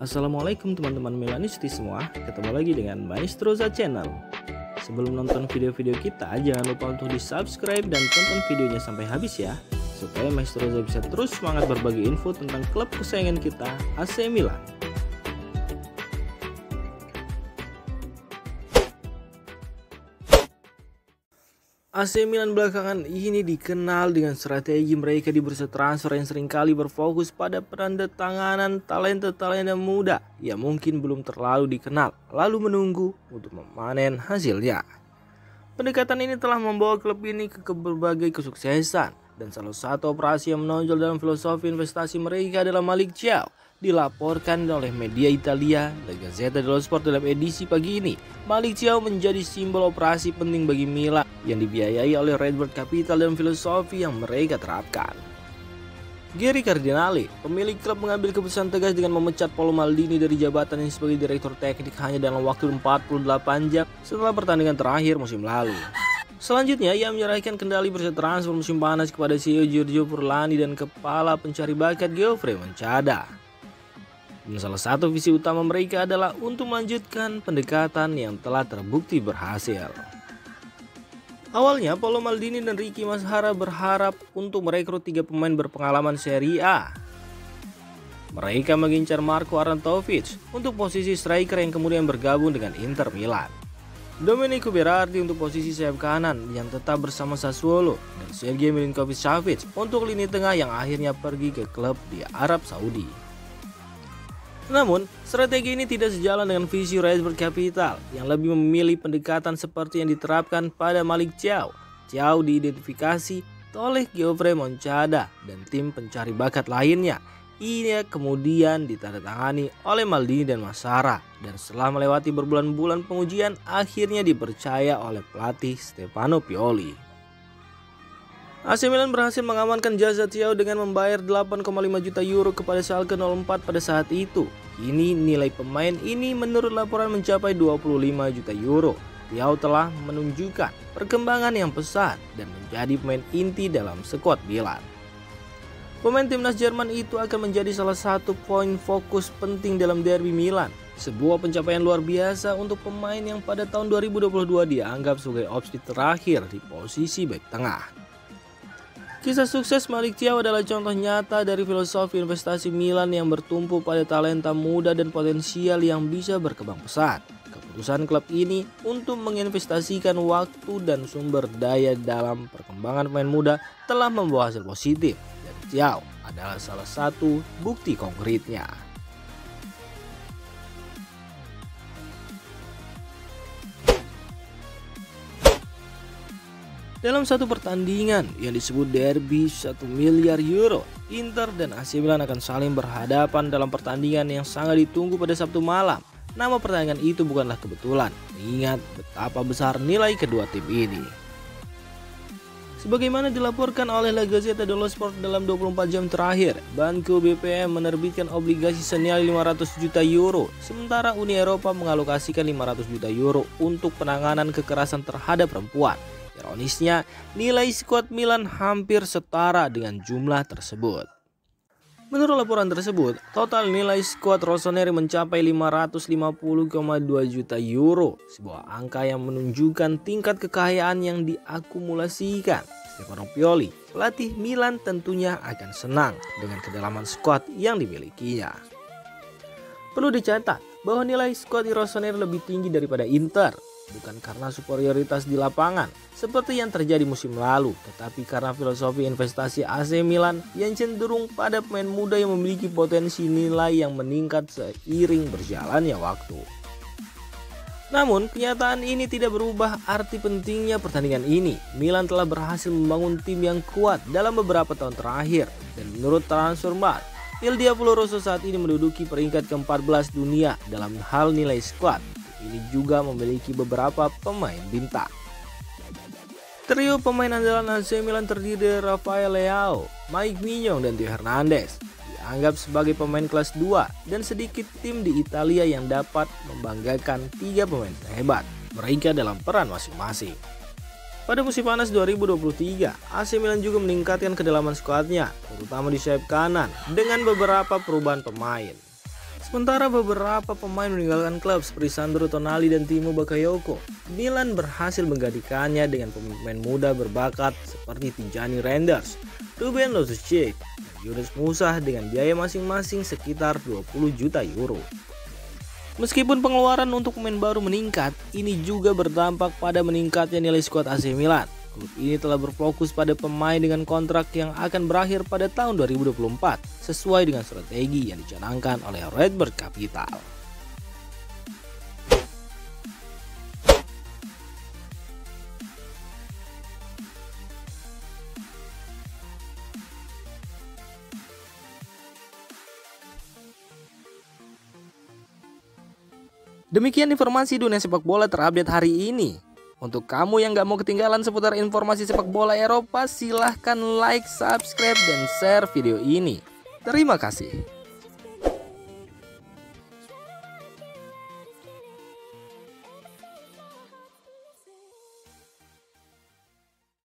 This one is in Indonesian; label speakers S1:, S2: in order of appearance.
S1: Assalamualaikum teman-teman Milanisti semua, ketemu lagi dengan Maestroza Channel. Sebelum nonton video-video kita, jangan lupa untuk di subscribe dan tonton videonya sampai habis ya, supaya Maestroza bisa terus semangat berbagi info tentang klub kesayangan kita, AC Milan. AC Milan belakangan ini dikenal dengan strategi mereka di bursa transfer yang seringkali berfokus pada penandatanganan talenta-talenta muda yang mungkin belum terlalu dikenal, lalu menunggu untuk memanen hasilnya. Pendekatan ini telah membawa klub ini ke berbagai kesuksesan, dan salah satu operasi yang menonjol dalam filosofi investasi mereka adalah Malick Thiaw. Dilaporkan oleh media Italia, La Gazzetta dello Sport dalam edisi pagi ini, Malick Thiaw menjadi simbol operasi penting bagi Milan yang dibiayai oleh Redbird Capital dan filosofi yang mereka terapkan. Gary Cardinale, pemilik klub, mengambil keputusan tegas dengan memecat Paolo Maldini dari jabatannya sebagai direktur teknik hanya dalam waktu 48 jam setelah pertandingan terakhir musim lalu. Selanjutnya, ia menyerahkan kendali bursa transfer musim panas kepada CEO Giorgio Furlani dan kepala pencari bakat Geoffrey Moncada. Dan salah satu visi utama mereka adalah untuk melanjutkan pendekatan yang telah terbukti berhasil. Awalnya, Paolo Maldini dan Ricky Mascara berharap untuk merekrut 3 pemain berpengalaman Serie A. Mereka mengincar Marco Arnautovic untuk posisi striker yang kemudian bergabung dengan Inter Milan, Domenico Berardi untuk posisi sayap kanan yang tetap bersama Sassuolo, dan Sergej Milinkovic-Savic untuk lini tengah yang akhirnya pergi ke klub di Arab Saudi. Namun, strategi ini tidak sejalan dengan visi Redbird Capital yang lebih memilih pendekatan seperti yang diterapkan pada Malick Thiaw. Thiaw diidentifikasi oleh Geoffrey Moncada dan tim pencari bakat lainnya. Ini kemudian ditandatangani oleh Maldini dan Mascara, dan setelah melewati berbulan-bulan pengujian, akhirnya dipercaya oleh pelatih Stefano Pioli. AC Milan berhasil mengamankan jasa Thiaw dengan membayar 8,5 juta euro kepada Schalke 04 pada saat itu. Kini nilai pemain ini menurut laporan mencapai 25 juta euro. Thiaw telah menunjukkan perkembangan yang pesat dan menjadi pemain inti dalam skuad Milan. Pemain timnas Jerman itu akan menjadi salah satu poin fokus penting dalam derby Milan. Sebuah pencapaian luar biasa untuk pemain yang pada tahun 2022 dianggap sebagai opsi terakhir di posisi bek tengah. Kisah sukses Malick Thiaw adalah contoh nyata dari filosofi investasi Milan yang bertumpu pada talenta muda dan potensial yang bisa berkembang pesat. Keputusan klub ini untuk menginvestasikan waktu dan sumber daya dalam perkembangan pemain muda telah membawa hasil positif, dan Thiaw adalah salah satu bukti konkretnya. Dalam satu pertandingan yang disebut derby 1 miliar euro, Inter dan AC Milan akan saling berhadapan dalam pertandingan yang sangat ditunggu pada Sabtu malam. Nama pertandingan itu bukanlah kebetulan, mengingat betapa besar nilai kedua tim ini. Sebagaimana dilaporkan oleh La Gazzetta dello Sport, dalam 24 jam terakhir, Banco BPM menerbitkan obligasi senilai 500 juta euro, sementara Uni Eropa mengalokasikan 500 juta euro untuk penanganan kekerasan terhadap perempuan. Ironisnya, nilai skuad Milan hampir setara dengan jumlah tersebut. Menurut laporan tersebut, total nilai skuad rossoneri mencapai 550,2 juta euro, sebuah angka yang menunjukkan tingkat kekayaan yang diakumulasikan. Stefano Pioli, pelatih Milan, tentunya akan senang dengan kedalaman skuad yang dimilikinya. Perlu dicatat bahwa nilai skuad rossoneri lebih tinggi daripada Inter, bukan karena superioritas di lapangan seperti yang terjadi musim lalu, tetapi karena filosofi investasi AC Milan yang cenderung pada pemain muda yang memiliki potensi nilai yang meningkat seiring berjalannya waktu. Namun, kenyataan ini tidak berubah arti pentingnya pertandingan ini. Milan telah berhasil membangun tim yang kuat dalam beberapa tahun terakhir, dan menurut Transfermarkt, Il Diavolo Rosso saat ini menduduki peringkat ke-14 dunia dalam hal nilai skuad. Ini juga memiliki beberapa pemain bintang. Trio pemain andalan AC Milan terdiri dari Rafael Leao, Mike Maignan, dan Theo Hernandez. Dianggap sebagai pemain kelas 2 dan sedikit tim di Italia yang dapat membanggakan 3 pemain terhebat mereka dalam peran masing-masing. Pada musim panas 2023, AC Milan juga meningkatkan kedalaman skuadnya, terutama di sayap kanan dengan beberapa perubahan pemain. Sementara beberapa pemain meninggalkan klub seperti Sandro Tonali dan Timo Bakayoko, Milan berhasil menggantikannya dengan pemain muda berbakat seperti Tijani Reinders, Ruben Loftus-Cheek, dan Yunus Musa dengan biaya masing-masing sekitar 20 juta euro. Meskipun pengeluaran untuk pemain baru meningkat, ini juga berdampak pada meningkatnya nilai skuad AC Milan. Klub ini telah berfokus pada pemain dengan kontrak yang akan berakhir pada tahun 2024 sesuai dengan strategi yang dicanangkan oleh Redbird Capital. Demikian informasi dunia sepak bola terupdate hari ini. Untuk kamu yang gak mau ketinggalan seputar informasi sepak bola Eropa, silahkan like, subscribe, dan share video ini. Terima kasih.